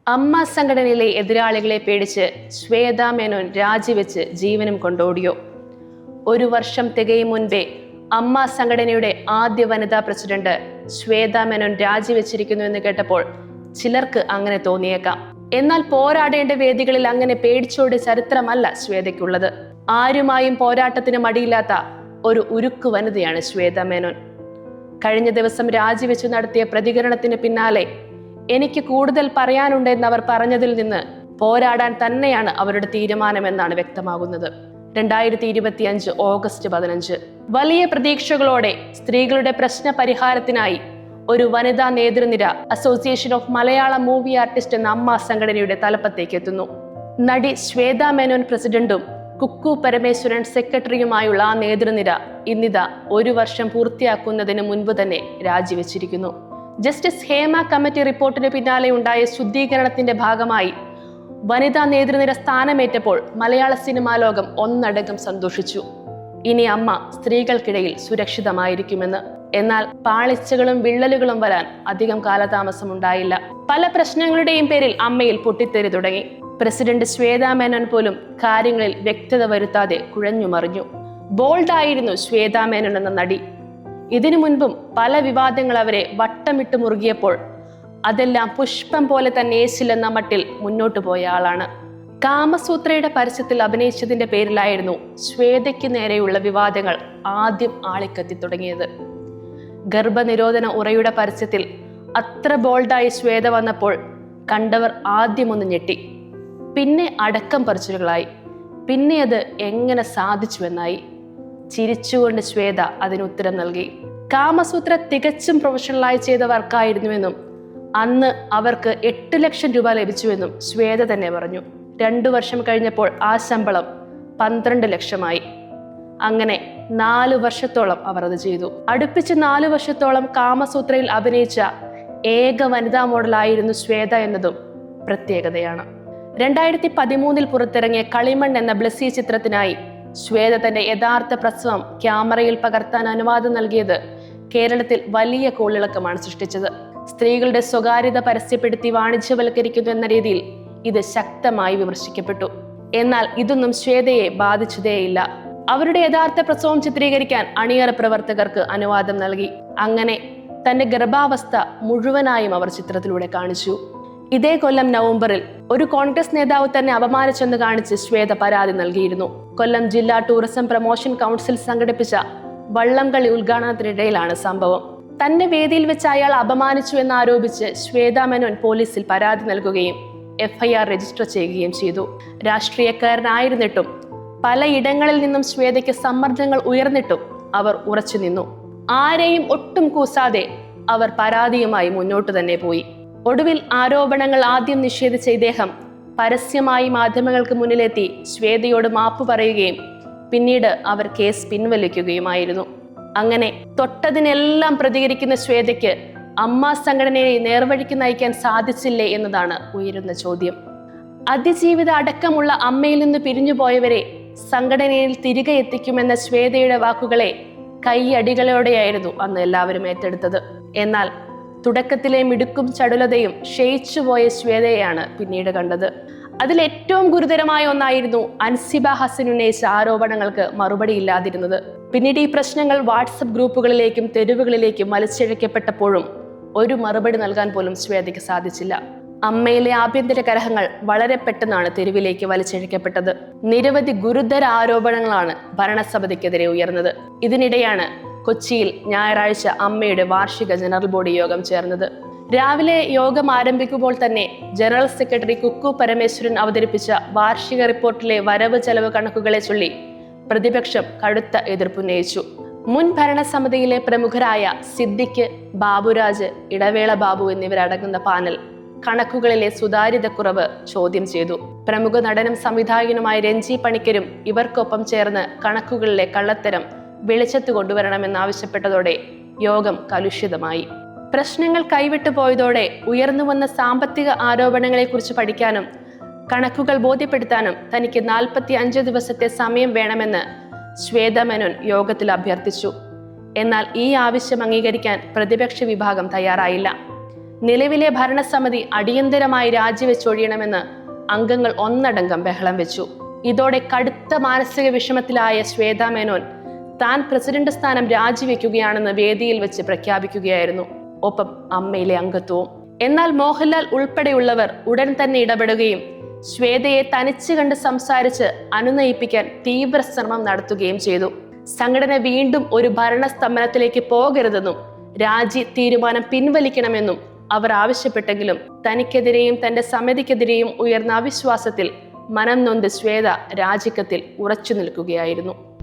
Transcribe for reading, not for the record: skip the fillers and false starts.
അമ്മ സംഘടനയിലെ എതിരാളികളെ പേടിച്ച് ശ്വേതാ മേനോൻ രാജിവെച്ച് ജീവനും കൊണ്ടോടിയോ? 1 വർഷം തികയും മുൻപേ അമ്മ സംഘടനയുടെ ആദ്യ വനിതാ പ്രസിഡന്റ് ശ്വേതാ മേനോൻ രാജിവെച്ചിരിക്കുന്നു എന്ന് കേട്ടപ്പോൾ ചിലർക്ക് അങ്ങനെ തോന്നിയേക്കാം. എന്നാൽ പോരാടേണ്ട വേദികളിൽ അങ്ങനെ പേടിച്ചോടിയ ചരിത്രമല്ല ശ്വേതയ്ക്കുള്ളത്. ആരുമായും പോരാട്ടത്തിന് മടിയില്ലാത്ത ഒരു ഉരുക്കു വനിതയാണ് ശ്വേതാ മേനോൻ. കഴിഞ്ഞ ദിവസം രാജിവെച്ച് നടത്തിയ പ്രതികരണത്തിന് പിന്നാലെ എനിക്ക് കൂടുതൽ പറയാനുണ്ടെന്ന് അവർ പറഞ്ഞതിൽ നിന്ന് പോരാടാൻ തന്നെയാണ് അവരുടെ തീരുമാനമെന്നാണ് വ്യക്തമാകുന്നത്. 2025 ഓഗസ്റ്റ് 15 വലിയ പ്രതീക്ഷകളോടെ സ്ത്രീകളുടെ പ്രശ്ന പരിഹാരത്തിനായി ഒരു വനിതാ നേതൃനിര association of Malayalam movie artist എന്ന അമ്മ സംഘടനയുടെ തലപ്പത്തേക്ക് എത്തുന്നു. നടി ശ്വേതാ മേനോൻ പ്രസിഡന്റും കുക്കു പരമേശ്വരൻ സെക്രട്ടറിയുമായുള്ള ആ നേതൃനിര ഇന്നിതാ 1 വർഷം പൂർത്തിയാക്കുന്നതിന് മുൻപ് തന്നെ രാജിവെച്ചിരിക്കുന്നു. ജസ്റ്റിസ് ഹേമ കമ്മിറ്റി റിപ്പോർട്ടിന് പിന്നാലെ ഉണ്ടായ ശുദ്ധീകരണത്തിന്റെ ഭാഗമായി വനിതാ നേതൃനിര സ്ഥാനമേറ്റപ്പോൾ മലയാള സിനിമാ ലോകം ഒന്നടങ്കം സന്തോഷിച്ചു. ഇനി അമ്മ സ്ത്രീകൾക്കിടയിൽ സുരക്ഷിതമായിരിക്കുമെന്ന്. എന്നാൽ പാളിച്ചകളും വിള്ളലുകളും വരാൻ അധികം കാലതാമസം ഉണ്ടായില്ല. പല പ്രശ്നങ്ങളുടെയും പേരിൽ അമ്മയിൽ പൊട്ടിത്തെറി തുടങ്ങി. പ്രസിഡന്റ് ശ്വേതാ മേനോൻ പോലും കാര്യങ്ങളിൽ വ്യക്തത വരുത്താതെ കുഴഞ്ഞുമറിഞ്ഞു. ബോൾഡായിരുന്നു ശ്വേതാ മേനോൻ എന്ന നടി. ഇതിനു മുൻപും പല വിവാദങ്ങൾ അവരെ വട്ടമിട്ട് മുറുകിയപ്പോൾ അതെല്ലാം പുഷ്പം പോലെ തന്നെ ഏശില്ലെന്ന മട്ടിൽ മുന്നോട്ടു പോയ ആളാണ്. കാമസൂത്രയുടെ പരസ്യത്തിൽ അഭിനയിച്ചതിന്റെ പേരിലായിരുന്നു ശ്വേതയ്ക്ക് നേരെയുള്ള വിവാദങ്ങൾ ആദ്യം ആളിക്കത്തി തുടങ്ങിയത്. ഗർഭനിരോധന ഉറയുടെ പരസ്യത്തിൽ അത്ര ബോൾഡായി ശ്വേത വന്നപ്പോൾ കണ്ടവർ ആദ്യമൊന്ന് ഞെട്ടി. പിന്നെ അടക്കം പറച്ചിലുകളായി. പിന്നെ അത് എങ്ങനെ സാധിച്ചുവെന്നായി. ചിരിച്ചുകൊണ്ട് ശ്വേത അതിന് ഉത്തരം നൽകി. കാമസൂത്ര തികച്ചും പ്രൊഫഷണലായി ചെയ്ത വർക്കായിരുന്നുവെന്നും അന്ന് അവർക്ക് 8 ലക്ഷം രൂപ ലഭിച്ചുവെന്നും ശ്വേത തന്നെ പറഞ്ഞു. 2 വർഷം കഴിഞ്ഞപ്പോൾ ആ ശമ്പളം 12 ലക്ഷമായി. അങ്ങനെ 4 വർഷത്തോളം അവർ അത് ചെയ്തു. അടുപ്പിച്ച് 4 വർഷത്തോളം കാമസൂത്രയിൽ അഭിനയിച്ച ഏക വനിതാ മോഡലായിരുന്നു ശ്വേത എന്നതും പ്രത്യേകതയാണ്. 2013 പുറത്തിറങ്ങിയ കളിമൺ എന്ന ബ്ലസ്സി ചിത്രത്തിനായി ശ്വേത തന്റെ യഥാർത്ഥ പ്രസവം ക്യാമറയിൽ പകർത്താൻ അനുവാദം നൽകിയത് കേരളത്തിൽ വലിയ കോളിളക്കമാണ് സൃഷ്ടിച്ചത്. സ്ത്രീകളുടെ സ്വകാര്യത പരസ്യപ്പെടുത്തി വാണിജ്യവൽക്കരിക്കുന്നു എന്ന രീതിയിൽ ഇത് ശക്തമായി വിമർശിക്കപ്പെട്ടു. എന്നാൽ ഇതൊന്നും ശ്വേതയെ ബാധിച്ചതേയില്ല. അവരുടെ യഥാർത്ഥ പ്രസവം ചിത്രീകരിക്കാൻ അണിയറ പ്രവർത്തകർക്ക് അനുവാദം നൽകി. അങ്ങനെ തന്റെ ഗർഭാവസ്ഥ മുഴുവനായും അവർ ചിത്രത്തിലൂടെ കാണിച്ചു. ഇതേ കൊല്ലം നവംബറിൽ ഒരു കോൺഗ്രസ് നേതാവ് തന്നെ അപമാനിച്ചെന്ന് കാണിച്ച് ശ്വേത പരാതി നൽകിയിരുന്നു. കൊല്ലം ജില്ലാ ടൂറിസം പ്രൊമോഷൻ കൗൺസിൽ സംഘടിപ്പിച്ച വള്ളംകളി ഉദ്ഘാടനത്തിനിടയിലാണ് സംഭവം. തന്നെ വേദിയിൽ വെച്ച് അയാൾ അപമാനിച്ചു എന്നാരോപിച്ച് ശ്വേതാ മേനോൻ പോലീസിൽ പരാതി നൽകുകയും FIR രജിസ്റ്റർ ചെയ്യുകയും ചെയ്തു. രാഷ്ട്രീയക്കാരനായിരുന്നിട്ടും പലയിടങ്ങളിൽ നിന്നും ശ്വേതയ്ക്ക് സമ്മർദ്ദങ്ങൾ ഉയർന്നിട്ടും അവർ ഉറച്ചു നിന്നു. ആരെയും ഒട്ടും കൂസാതെ അവർ പരാതിയുമായി മുന്നോട്ട് തന്നെ പോയി. ഒടുവിൽ ആരോപണങ്ങൾ ആദ്യം നിഷേധിച്ച ഇദ്ദേഹം പരസ്യമായി മാധ്യമങ്ങൾക്ക് മുന്നിലെത്തി ശ്വേതയോട് മാപ്പ് പറയുകയും പിന്നീട് അവർ കേസ് പിൻവലിക്കുകയുമായിരുന്നു. അങ്ങനെ തൊട്ടതിനെല്ലാം പ്രതികരിക്കുന്ന ശ്വേതയ്ക്ക് അമ്മ സംഘടനയെ നേർവഴിക്ക് നയിക്കാൻ സാധിച്ചില്ലേ എന്നതാണ് ഉയരുന്ന ചോദ്യം. അതിജീവിത അടക്കമുള്ള അമ്മയിൽ നിന്ന് പിരിഞ്ഞുപോയവരെ സംഘടനയിൽ തിരികെ എത്തിക്കുമെന്ന ശ്വേതയുടെ വാക്കുകളെ കൈയടികളോടെയായിരുന്നു അന്ന് എല്ലാവരും ഏറ്റെടുത്തത്. എന്നാൽ തുടക്കത്തിലെ മിടുക്കും ചടുലതയും ക്ഷയിച്ചുപോയ ശ്വേതയെയാണ് പിന്നീട് കണ്ടത്. അതിൽ ഏറ്റവും ഗുരുതരമായ ഒന്നായിരുന്നു അൻസിബ ഹസൻ ഉന്നയിച്ച ആരോപണങ്ങൾക്ക് മറുപടി ഇല്ലാതിരുന്നത്. പിന്നീട് ഈ പ്രശ്നങ്ങൾ വാട്സപ്പ് ഗ്രൂപ്പുകളിലേക്കും തെരുവുകളിലേക്കും വലിച്ചിഴക്കപ്പെട്ടപ്പോഴും ഒരു മറുപടി നൽകാൻ പോലും ശ്വേതയ്ക്ക് സാധിച്ചില്ല. അമ്മയിലെ ആഭ്യന്തര കലഹങ്ങൾ വളരെ പെട്ടെന്നാണ് തെരുവിലേക്ക് വലിച്ചിഴക്കപ്പെട്ടത്. നിരവധി ഗുരുതര ആരോപണങ്ങളാണ് ഭരണസമിതിക്കെതിരെ ഉയർന്നത്. ഇതിനിടെയാണ് കൊച്ചിയിൽ ഞായറാഴ്ച അമ്മയുടെ വാർഷിക ജനറൽ ബോഡി യോഗം ചേർന്നത്. രാവിലെ യോഗം ആരംഭിക്കുമ്പോൾ തന്നെ ജനറൽ സെക്രട്ടറി കുക്കു പരമേശ്വരൻ അവതരിപ്പിച്ച വാർഷിക റിപ്പോർട്ടിലെ വരവ് ചെലവ് കണക്കുകളെ ചൊല്ലി പ്രതിപക്ഷം കടുത്ത എതിർപ്പുന്നയിച്ചു. മുൻ ഭരണസമിതിയിലെ പ്രമുഖരായ സിദ്ദിഖ്, ബാബുരാജ്, ഇടവേള ബാബു എന്നിവരടങ്ങുന്ന പാനൽ കണക്കുകളിലെ സുതാര്യതക്കുറവ് ചോദ്യം ചെയ്തു. പ്രമുഖ നടനും സംവിധായകനുമായ രഞ്ജി പണിക്കരും ഇവർക്കൊപ്പം ചേർന്ന് കണക്കുകളിലെ കള്ളത്തരം വെളിച്ചത്ത് കൊണ്ടുവരണമെന്നാവശ്യപ്പെട്ടതോടെ യോഗം കലുഷിതമായി. പ്രശ്നങ്ങൾ കൈവിട്ടു പോയതോടെ ഉയർന്നുവന്ന സാമ്പത്തിക ആരോപണങ്ങളെക്കുറിച്ച് പഠിക്കാനും കണക്കുകൾ ബോധ്യപ്പെടുത്താനും തനിക്ക് 45 ദിവസത്തെ സമയം വേണമെന്ന് ശ്വേതാ മേനോൻ യോഗത്തിൽ അഭ്യർത്ഥിച്ചു. എന്നാൽ ഈ ആവശ്യം അംഗീകരിക്കാൻ പ്രതിപക്ഷ വിഭാഗം തയ്യാറായില്ല. നിലവിലെ ഭരണസമിതി അടിയന്തരമായി രാജിവെച്ചൊഴിയണമെന്ന് അംഗങ്ങൾ ഒന്നടങ്കം ബഹളം വെച്ചു. ഇതോടെ കടുത്ത മാനസിക വിഷമത്തിലായ ശ്വേതാ മേനോൻ താൻ പ്രസിഡന്റ് സ്ഥാനം രാജിവെക്കുകയാണെന്ന് വേദിയിൽ വെച്ച് പ്രഖ്യാപിക്കുകയായിരുന്നു. ഒപ്പം അമ്മയിലെ അംഗത്വവും. എന്നാൽ മോഹൻലാൽ ഉൾപ്പെടെയുള്ളവർ ഉടൻ തന്നെ ഇടപെടുകയും ശ്വേതയെ തനിച്ച് കണ്ട് സംസാരിച്ച് അനുനയിപ്പിക്കാൻ തീവ്ര ശ്രമം നടത്തുകയും ചെയ്തു. സംഘടന വീണ്ടും ഒരു ഭരണസ്തംഭനത്തിലേക്ക് പോകരുതെന്നും രാജി തീരുമാനം പിൻവലിക്കണമെന്നും അവർ ആവശ്യപ്പെട്ടെങ്കിലും തനിക്കെതിരെയും തന്റെ സമിതിക്കെതിരെയും ഉയർന്ന അവിശ്വാസത്തിൽ മനം നൊന്ത് ശ്വേത രാജിക്കത്തിൽ ഉറച്ചു നിൽക്കുകയായിരുന്നു.